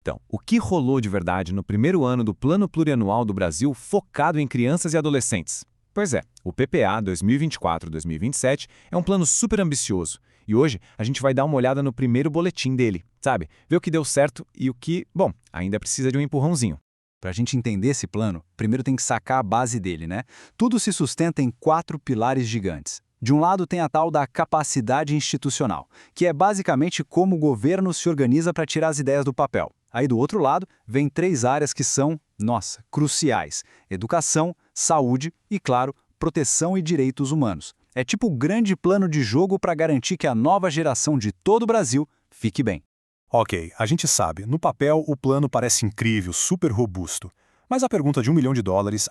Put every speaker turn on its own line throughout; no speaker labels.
Então, o que rolou de verdade no primeiro ano do Plano Plurianual do Brasil focado em crianças e adolescentes? Pois é, o PPA 2024-2027 é um plano super ambicioso. E hoje a gente vai dar uma olhada no primeiro boletim dele, sabe? Ver o que deu certo e o que, bom, ainda precisa de um empurrãozinho.
Para a gente entender esse plano, primeiro tem que sacar a base dele, né? Tudo se sustenta em 4 pilares gigantes. De um lado tem a tal da capacidade institucional, que é basicamente como o governo se organiza para tirar as ideias do papel. Aí do outro lado, vem 3 áreas que são, nossa, cruciais: educação, saúde e, claro, proteção e direitos humanos. É tipo o grande plano de jogo para garantir que a nova geração de todo o Brasil fique bem.
Ok, a gente sabe, no papel o plano parece incrível, super robusto. Mas a pergunta de $1 milhão,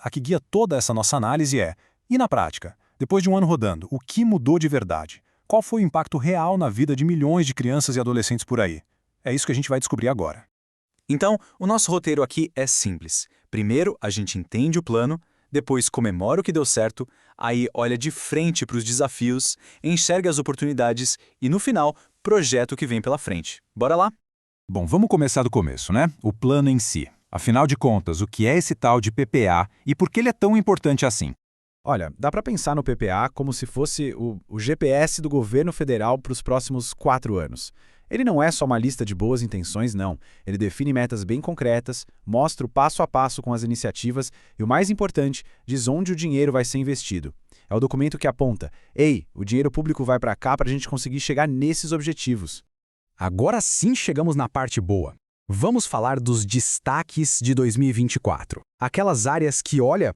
a que guia toda essa nossa análise é: e na prática? Depois de um ano rodando, o que mudou de verdade? Qual foi o impacto real na vida de milhões de crianças e adolescentes por aí? É isso que a gente vai descobrir agora.
Então, o nosso roteiro aqui é simples. Primeiro, a gente entende o plano, depois comemora o que deu certo, aí olha de frente para os desafios, enxerga as oportunidades e, no final, projeta o que vem pela frente. Bora lá?
Bom, vamos começar do começo, né? O plano em si. Afinal de contas, o que é esse tal de PPA e por que ele é tão importante assim?
Olha, dá para pensar no PPA como se fosse o GPS do governo federal para os próximos 4 anos. Ele não é só uma lista de boas intenções, não. Ele define metas bem concretas, mostra o passo a passo com as iniciativas e, o mais importante, diz onde o dinheiro vai ser investido. É o documento que aponta: ei, o dinheiro público vai para cá para a gente conseguir chegar nesses objetivos.
Agora sim chegamos na parte boa. Vamos falar dos destaques de 2024. Aquelas áreas que, olha,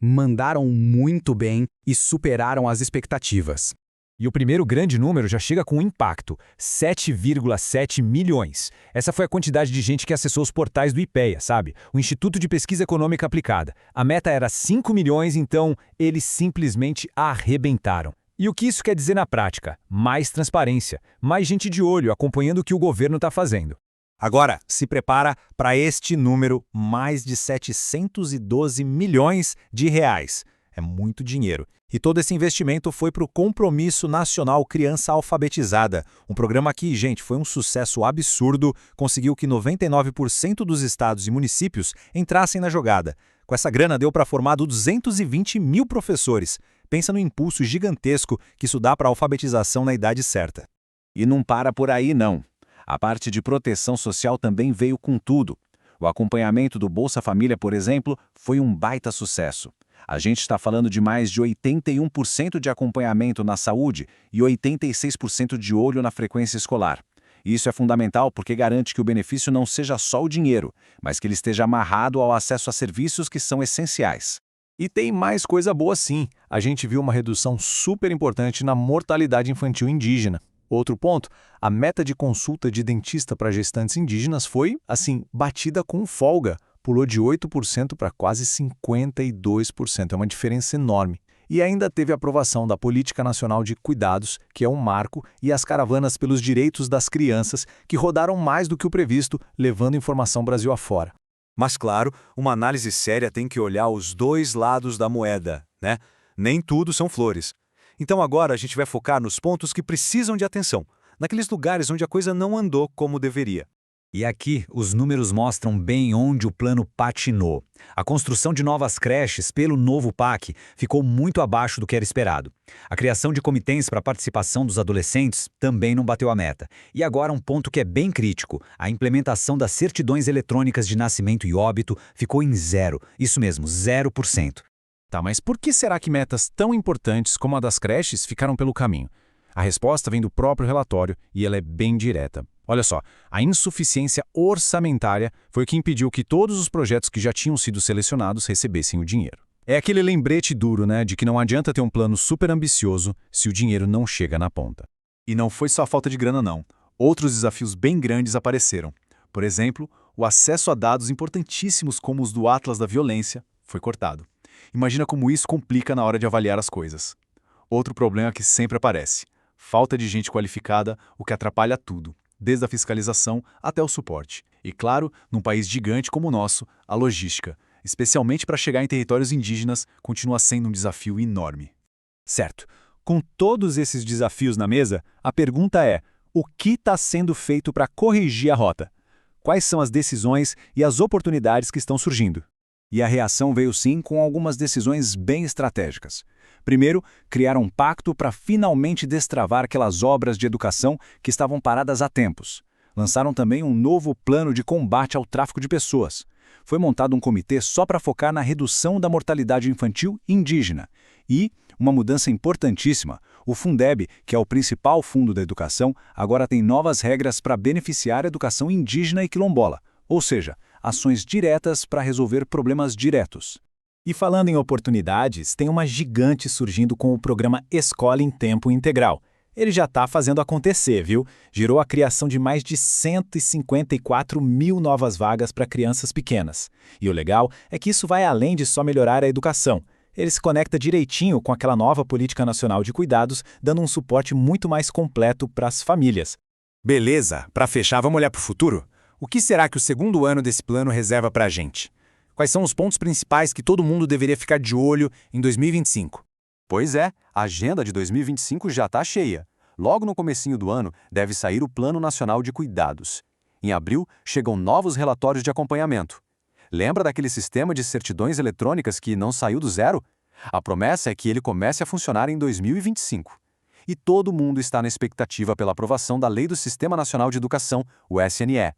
mandaram muito bem e superaram as expectativas.
E o primeiro grande número já chega com impacto: 7,7 milhões. Essa foi a quantidade de gente que acessou os portais do IPEA, sabe? O Instituto de Pesquisa Econômica Aplicada. A meta era 5 milhões, então eles simplesmente arrebentaram. E o que isso quer dizer na prática? Mais transparência, mais gente de olho acompanhando o que o governo está fazendo.
Agora, se prepara para este número: mais de 712 milhões de reais. É muito dinheiro. E todo esse investimento foi para o Compromisso Nacional Criança Alfabetizada, um programa que, gente, foi um sucesso absurdo, conseguiu que 99% dos estados e municípios entrassem na jogada. Com essa grana deu para formar 220 mil professores. Pensa no impulso gigantesco que isso dá para a alfabetização na idade certa.
E não para por aí, não. A parte de proteção social também veio com tudo. O acompanhamento do Bolsa Família, por exemplo, foi um baita sucesso. A gente está falando de mais de 81% de acompanhamento na saúde e 86% de olho na frequência escolar. Isso é fundamental porque garante que o benefício não seja só o dinheiro, mas que ele esteja amarrado ao acesso a serviços que são essenciais.
E tem mais coisa boa sim. A gente viu uma redução super importante na mortalidade infantil indígena. Outro ponto, a meta de consulta de dentista para gestantes indígenas foi, assim, batida com folga. Pulou de 8% para quase 52%. É uma diferença enorme. E ainda teve a aprovação da Política Nacional de Cuidados, que é um marco, e as caravanas pelos direitos das crianças, que rodaram mais do que o previsto, levando informação Brasil afora.
Mas, claro, uma análise séria tem que olhar os dois lados da moeda, né? Nem tudo são flores. Então agora a gente vai focar nos pontos que precisam de atenção, naqueles lugares onde a coisa não andou como deveria.
E aqui, os números mostram bem onde o plano patinou. A construção de novas creches pelo novo PAC ficou muito abaixo do que era esperado. A criação de comitês para a participação dos adolescentes também não bateu a meta. E agora um ponto que é bem crítico: a implementação das certidões eletrônicas de nascimento e óbito ficou em 0. Isso mesmo, 0%.
Tá, mas por que será que metas tão importantes como a das creches ficaram pelo caminho? A resposta vem do próprio relatório e ela é bem direta. Olha só, a insuficiência orçamentária foi o que impediu que todos os projetos que já tinham sido selecionados recebessem o dinheiro. É aquele lembrete duro, né, de que não adianta ter um plano super ambicioso se o dinheiro não chega na ponta.
E não foi só a falta de grana, não. Outros desafios bem grandes apareceram. Por exemplo, o acesso a dados importantíssimos como os do Atlas da Violência foi cortado. Imagina como isso complica na hora de avaliar as coisas. Outro problema que sempre aparece: falta de gente qualificada, o que atrapalha tudo, desde a fiscalização até o suporte. E claro, num país gigante como o nosso, a logística, especialmente para chegar em territórios indígenas, continua sendo um desafio enorme.
Certo. Com todos esses desafios na mesa, a pergunta é: o que está sendo feito para corrigir a rota?
quais são as decisões e as oportunidades que estão surgindo. E a reação veio sim com algumas decisões bem estratégicas. Primeiro, criar um pacto para finalmente destravar aquelas obras de educação que estavam paradas há tempos. Lançaram também um novo plano de combate ao tráfico de pessoas. Foi montado um comitê só para focar na redução da mortalidade infantil indígena. E, uma mudança importantíssima, o Fundeb, que é o principal fundo da educação, agora tem novas regras para beneficiar a educação indígena e quilombola, ou seja, ações diretas para resolver problemas diretos.
E falando em oportunidades, tem uma gigante surgindo com o programa Escola em Tempo Integral. Ele já está fazendo acontecer, viu? Gerou a criação de mais de 154 mil novas vagas para crianças pequenas. E o legal é que isso vai além de só melhorar a educação. Ele se conecta direitinho com aquela nova Política Nacional de Cuidados, dando um suporte muito mais completo para as famílias.
Beleza, para fechar, vamos olhar para o futuro? O que será que o segundo ano desse plano reserva para a gente? Quais são os pontos principais que todo mundo deveria ficar de olho em 2025?
Pois é, a agenda de 2025 já está cheia. Logo no comecinho do ano, deve sair o Plano Nacional de Cuidados. Em abril, chegam novos relatórios de acompanhamento. Lembra daquele sistema de certidões eletrônicas que não saiu do zero? A promessa é que ele comece a funcionar em 2025. E todo mundo está na expectativa pela aprovação da Lei do Sistema Nacional de Educação, o SNE.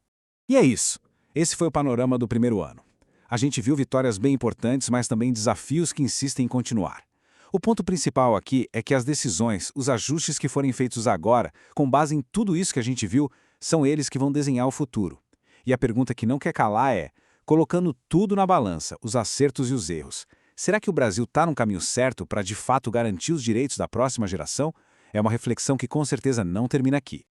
E é isso. Esse foi o panorama do primeiro ano. A gente viu vitórias bem importantes, mas também desafios que insistem em continuar. O ponto principal aqui é que as decisões, os ajustes que forem feitos agora, com base em tudo isso que a gente viu, são eles que vão desenhar o futuro. E a pergunta que não quer calar é, colocando tudo na balança, os acertos e os erros, será que o Brasil está no caminho certo para de fato garantir os direitos da próxima geração? É uma reflexão que com certeza não termina aqui.